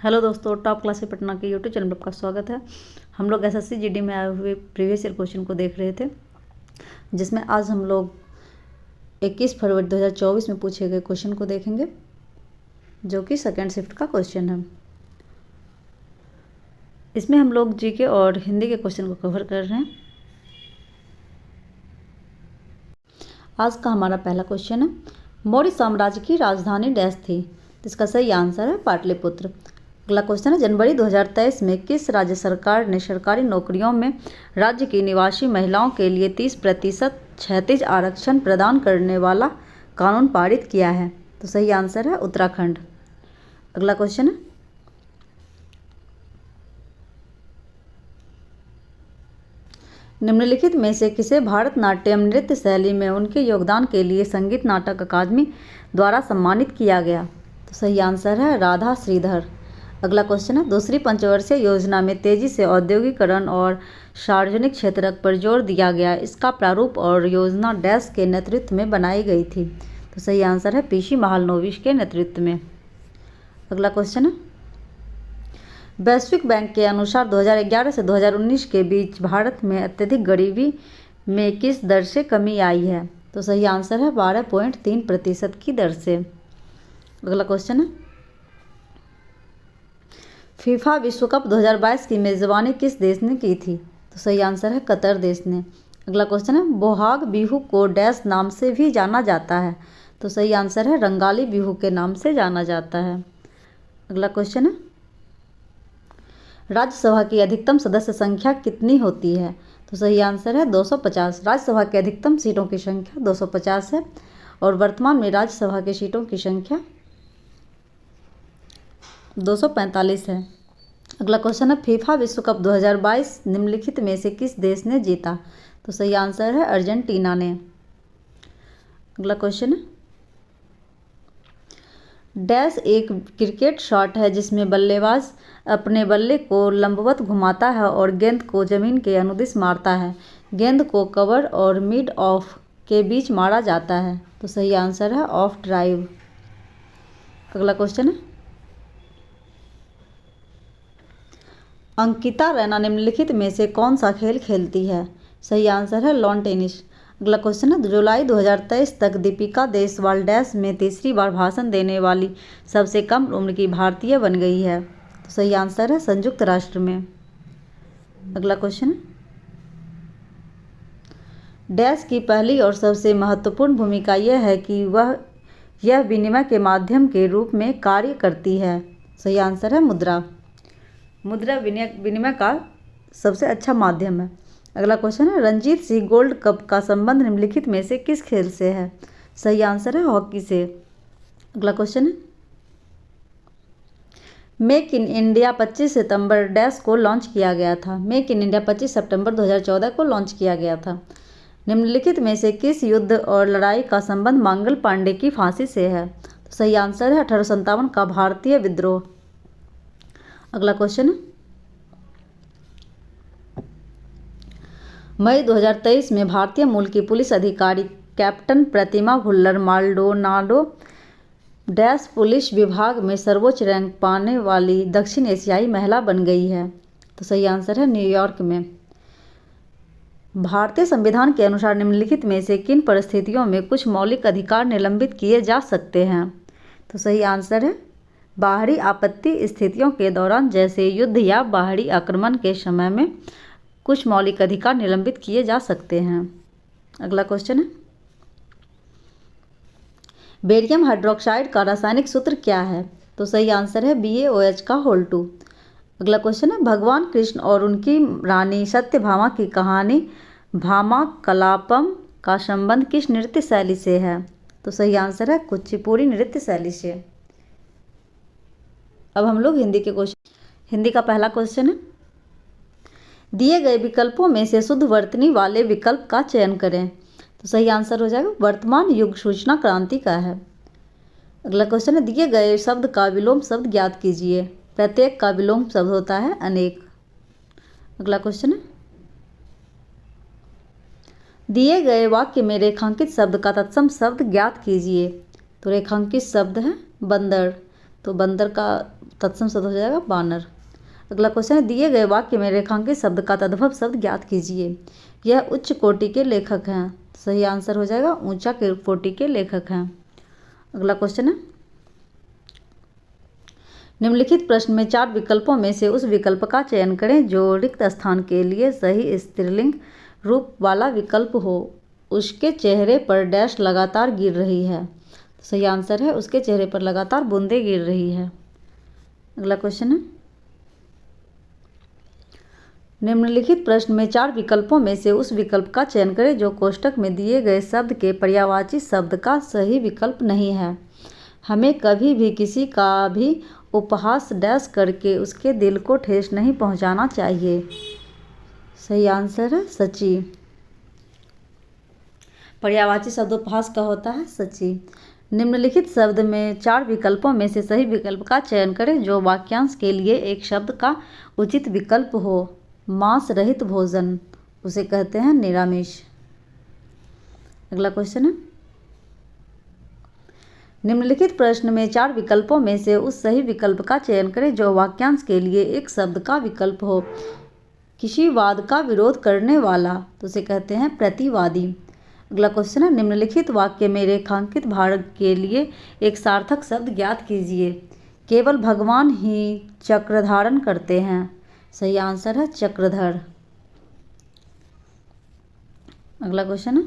Hello दोस्तों, top class Patna के YouTube channel पर आपका स्वागत है। हम लोग एसएससी जीडी में आए हुए प्रीवियस ईयर क्वेश्चन को देख रहे थे, जिसमें आज हम लोग 21 फरवरी 2024 में पूछे गए क्वेश्चन को देखेंगे, जो कि सेकेंड शिफ्ट का क्वेश्चन है। इसमें हम लोग जीके और हिंदी के क्वेश्चन को कवर कर रहे हैं। आज का हमारा पहला क्वेश्चन है, मौर्य साम्राज्य की राजधानी डैश थी। इसका सही आंसर है पाटलिपुत्र। अगला क्वेश्चन है, जनवरी 2023 में किस राज्य सरकार ने सरकारी नौकरियों में राज्य की निवासी महिलाओं के लिए 30% क्षैतिज आरक्षण प्रदान करने वाला कानून पारित किया है? तो सही आंसर है उत्तराखंड। अगला क्वेश्चन है, निम्नलिखित में से किसे भारतनाट्यम नृत्य शैली में उनके योगदान के लिए संगीत नाटक अकादमी द्वारा सम्मानित किया गया? तो सही आंसर है राधा श्रीधर। अगला क्वेश्चन है, दूसरी पंचवर्षीय योजना में तेजी से औद्योगिकरण और सार्वजनिक क्षेत्र पर जोर दिया गया। इसका प्रारूप और योजना डैश के नेतृत्व में बनाई गई थी? तो सही आंसर है पीसी महालनोबिस के नेतृत्व में। अगला क्वेश्चन है, वैश्विक बैंक के अनुसार 2011 से 2019 के बीच भारत में अत्यधिक गरीबी में किस दर से कमी आई है? तो सही आंसर है 12.3% की दर से। अगला क्वेश्चन है, फीफा विश्व कप 2022 की मेज़बानी किस देश ने की थी? तो सही आंसर है कतर देश ने। अगला क्वेश्चन है, बोहाग बिहू को डैश नाम से भी जाना जाता है? तो सही आंसर है रंगाली बिहू के नाम से जाना जाता है। अगला क्वेश्चन है, राज्यसभा की अधिकतम सदस्य संख्या कितनी होती है? तो सही आंसर है 250। राज्यसभा की अधिकतम सीटों की संख्या 250 है और वर्तमान में राज्यसभा की सीटों की संख्या 245 है। अगला क्वेश्चन है, फीफा विश्व कप 2022 निम्नलिखित में से किस देश ने जीता? तो सही आंसर है अर्जेंटीना ने। अगला क्वेश्चन है, डैश एक क्रिकेट शॉट है जिसमें बल्लेबाज अपने बल्ले को लंबवत घुमाता है और गेंद को जमीन के अनुदिश मारता है। गेंद को कवर और मिड ऑफ के बीच मारा जाता है। तो सही आंसर है ऑफ ड्राइव। अगला क्वेश्चन है, अंकिता रैना निम्नलिखित में से कौन सा खेल खेलती है? सही आंसर है लॉन टेनिस। अगला क्वेश्चन है, जुलाई 2023 तक दीपिका देशवाल डैश में तीसरी बार भाषण देने वाली सबसे कम उम्र की भारतीय बन गई है? तो सही आंसर है संयुक्त राष्ट्र में। अगला क्वेश्चन, डैश की पहली और सबसे महत्वपूर्ण भूमिका यह है कि यह विनिमय के माध्यम के रूप में कार्य करती है? सही आंसर है मुद्रा। मुद्रा विनिमय का सबसे अच्छा माध्यम है। अगला क्वेश्चन है, रणजीत सिंह गोल्ड कप का संबंध निम्नलिखित में से किस खेल से है? सही आंसर है हॉकी से। अगला क्वेश्चन है, make in India 25 September dash को लॉन्च किया गया था? मेक इन इंडिया 25 सितंबर 2014 को लॉन्च किया गया था। निम्नलिखित में से किस युद्ध और लड़ाई का संबंध मंगल पांडे की फांसी से है? तो सही आंसर है 1857 का भारतीय विद्रोह। अगला क्वेश्चन है, मई 2023 में भारतीय मूल की पुलिस अधिकारी कैप्टन प्रतिमा भुल्लर माल्डोनाडो डैश पुलिस विभाग में सर्वोच्च रैंक पाने वाली दक्षिण एशियाई महिला बन गई है? तो सही आंसर है न्यूयॉर्क में। भारतीय संविधान के अनुसार निम्नलिखित में से किन परिस्थितियों में कुछ मौलिक अधिकार निलंबित किए जा सकते हैं? तो सही आंसर है बाहरी आपत्ति स्थितियों के दौरान, जैसे युद्ध या बाहरी आक्रमण के समय में कुछ मौलिक अधिकार निलंबित किए जा सकते हैं। अगला क्वेश्चन है, बेरियम हाइड्रोक्साइड का रासायनिक सूत्र क्या है? तो सही आंसर है BaOH का होल 2। अगला क्वेश्चन है, भगवान कृष्ण और उनकी रानी सत्यभामा की कहानी भामा कलापम का संबंध किस नृत्य शैली से है? तो सही आंसर है कुचिपुड़ी नृत्य शैली से। अब हम लोग हिंदी का पहला क्वेश्चन है, दिए गए विकल्पों में से शुद्ध वर्तनी वाले विकल्प का चयन करें? तो सही आंसर हो जाएगा वर्तमान युग सूचना क्रांति का है। अगला क्वेश्चन है, दिए गए शब्द का विलोम शब्द ज्ञात कीजिए। प्रत्येक का विलोम शब्द होता है अनेक। अगला क्वेश्चन है, दिए गए वाक्य में रेखांकित शब्द का तत्सम शब्द ज्ञात कीजिए। तो रेखांकित शब्द है बंदर, तो बंदर का तत्सम शब्द हो जाएगा बानर। अगला क्वेश्चन है, दिए गए वाक्य में रेखांकित शब्द का तद्भव शब्द ज्ञात कीजिए। यह उच्च कोटि के लेखक हैं। सही आंसर हो जाएगा ऊंचा कोटि के लेखक हैं। अगला क्वेश्चन है, निम्नलिखित प्रश्न में 4 विकल्पों में से उस विकल्प का चयन करें जो रिक्त स्थान के लिए सही स्त्रीलिंग रूप वाला विकल्प हो। उसके चेहरे पर डैश लगातार गिर रही है। सही आंसर है उसके चेहरे पर लगातार बूंदें गिर रही है। अगला क्वेश्चन है, निम्नलिखित प्रश्न में 4 विकल्पों में से उस विकल्प का चयन करें जो कोष्ठक में दिए गए शब्द के पर्यायवाची शब्द का सही विकल्प नहीं है। हमें कभी भी किसी का भी उपहास डैश करके उसके दिल को ठेस नहीं पहुंचाना चाहिए। सही आंसर है सची। पर्यायवाची शब्द उपहास का होता है सची। निम्नलिखित शब्द में 4 विकल्पों में से सही विकल्प का चयन करें जो वाक्यांश के लिए एक शब्द का उचित विकल्प हो। मांस रहित भोजन उसे कहते हैं निरामिष। अगला क्वेश्चन है, निम्नलिखित प्रश्न में 4 विकल्पों में से उस सही विकल्प का चयन करें जो वाक्यांश के लिए एक शब्द का विकल्प हो। किसी वाद का विरोध करने वाला तो उसे कहते हैं प्रतिवादी। अगला क्वेश्चन है, निम्नलिखित वाक्य में रेखांकित भाग के लिए एक सार्थक शब्द ज्ञात कीजिए। केवल भगवान ही चक्र धारण करते हैं। सही आंसर है चक्रधर। अगला क्वेश्चन है,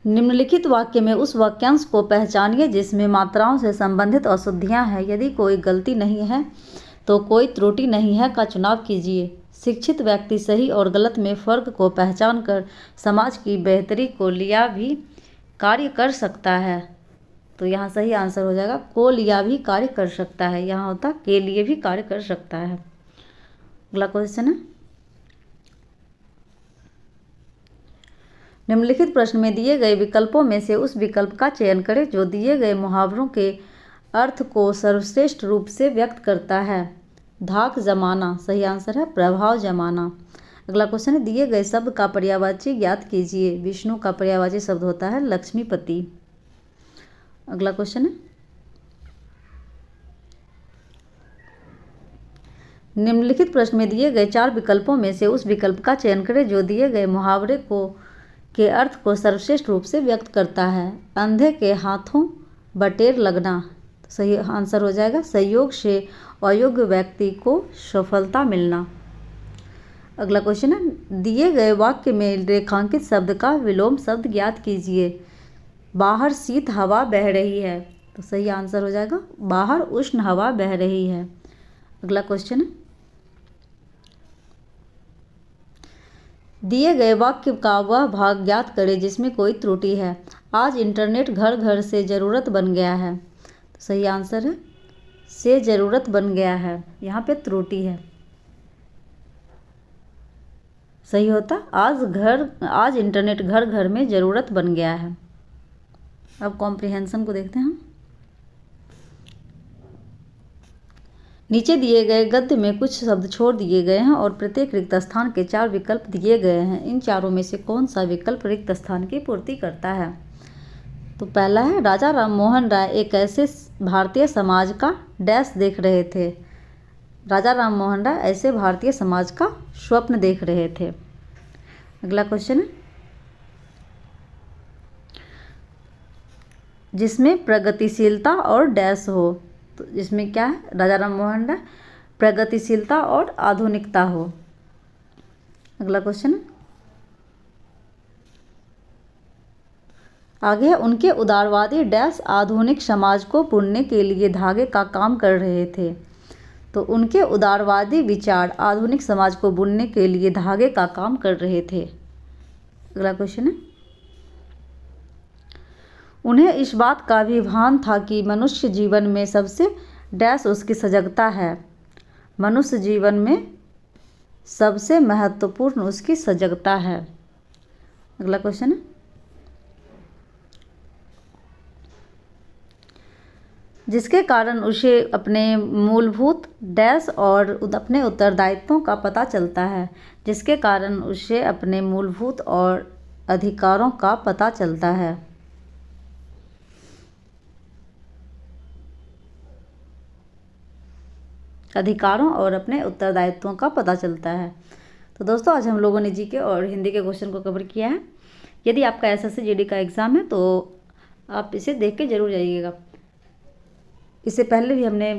निम्नलिखित वाक्य में उस वाक्यांश को पहचानिए जिसमें मात्राओं से संबंधित अशुद्धियां हैं। यदि कोई गलती नहीं है तो कोई त्रुटि नहीं है का चुनाव कीजिए। शिक्षित व्यक्ति सही और गलत में फ़र्क को पहचान कर समाज की बेहतरी को लिया भी कार्य कर सकता है। तो यहाँ सही आंसर हो जाएगा को लिया भी कार्य कर सकता है। यहाँ होता के लिए भी कार्य कर सकता है। अगला क्वेश्चन है, निम्नलिखित प्रश्न में दिए गए विकल्पों में से उस विकल्प का चयन करें जो दिए गए मुहावरों के अर्थ को सर्वश्रेष्ठ रूप से व्यक्त करता है। धाक जमाना सही आंसर है प्रभाव जमाना। अगला क्वेश्चन है, दिए गए शब्द का पर्यायवाची ज्ञात कीजिए। विष्णु का पर्यायवाची शब्द होता है लक्ष्मीपति। अगला क्वेश्चन है, निम्नलिखित प्रश्न में दिए गए 4 विकल्पों में से उस विकल्प का चयन करें जो दिए गए मुहावरे के अर्थ को सर्वश्रेष्ठ रूप से व्यक्त करता है। अंधे के हाथों बटेर लगना सही आंसर हो जाएगा संयोग से अयोग्य व्यक्ति को सफलता मिलना। अगला क्वेश्चन है, दिए गए वाक्य में रेखांकित शब्द का विलोम शब्द ज्ञात कीजिए। बाहर शीत हवा बह रही है तो सही आंसर हो जाएगा बाहर उष्ण हवा बह रही है। अगला क्वेश्चन है, दिए गए वाक्य का वह भाग ज्ञात करें जिसमें कोई त्रुटि है। आज इंटरनेट घर घर से ज़रूरत बन गया है तो सही आंसर है से ज़रूरत बन गया है। यहाँ पे त्रुटि है। सही होता आज इंटरनेट घर घर में ज़रूरत बन गया है। अब कॉम्प्रिहेंशन को देखते हैं हम। नीचे दिए गए गद्य में कुछ शब्द छोड़ दिए गए हैं और प्रत्येक रिक्त स्थान के 4 विकल्प दिए गए हैं। इन चारों में से कौन सा विकल्प रिक्त स्थान की पूर्ति करता है? तो पहला है, राजा राम मोहन राय एक ऐसे भारतीय समाज का डैश देख रहे थे। राजा राम मोहन राय ऐसे भारतीय समाज का स्वप्न देख रहे थे। अगला क्वेश्चन है, जिसमें प्रगतिशीलता और डैश हो। तो इसमें क्या है, राजा राम मोहन राय प्रगतिशीलता और आधुनिकता हो। अगला क्वेश्चन है, आगे है, उनके उदारवादी डैश आधुनिक समाज को बुनने के लिए धागे का काम कर रहे थे। तो उनके उदारवादी विचार आधुनिक समाज को बुनने के लिए धागे का काम कर रहे थे। अगला क्वेश्चन है, उन्हें इस बात का भी भान था कि मनुष्य जीवन में सबसे डैश उसकी सजगता है। मनुष्य जीवन में सबसे महत्वपूर्ण उसकी सजगता है। अगला क्वेश्चन है, जिसके कारण उसे अपने मूलभूत डैश और अपने उत्तरदायित्वों का पता चलता है। जिसके कारण उसे अपने मूलभूत और अधिकारों का पता चलता है। अधिकारों और अपने उत्तरदायित्वों का पता चलता है। तो दोस्तों आज हम लोगों ने जीके और हिंदी के क्वेश्चन को कवर किया है। यदि आपका एसएससी जीडी का एग्ज़ाम है तो आप इसे देख के जरूर जाइएगा। इससे पहले भी हमने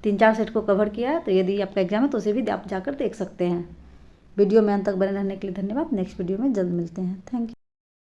3-4 सेट को कवर किया है, तो यदि आपका एग्ज़ाम है तो उसे भी आप जाकर देख सकते हैं। वीडियो में अंत तक बने रहने के लिए धन्यवाद। नेक्स्ट वीडियो में जल्द मिलते हैं। Thank you.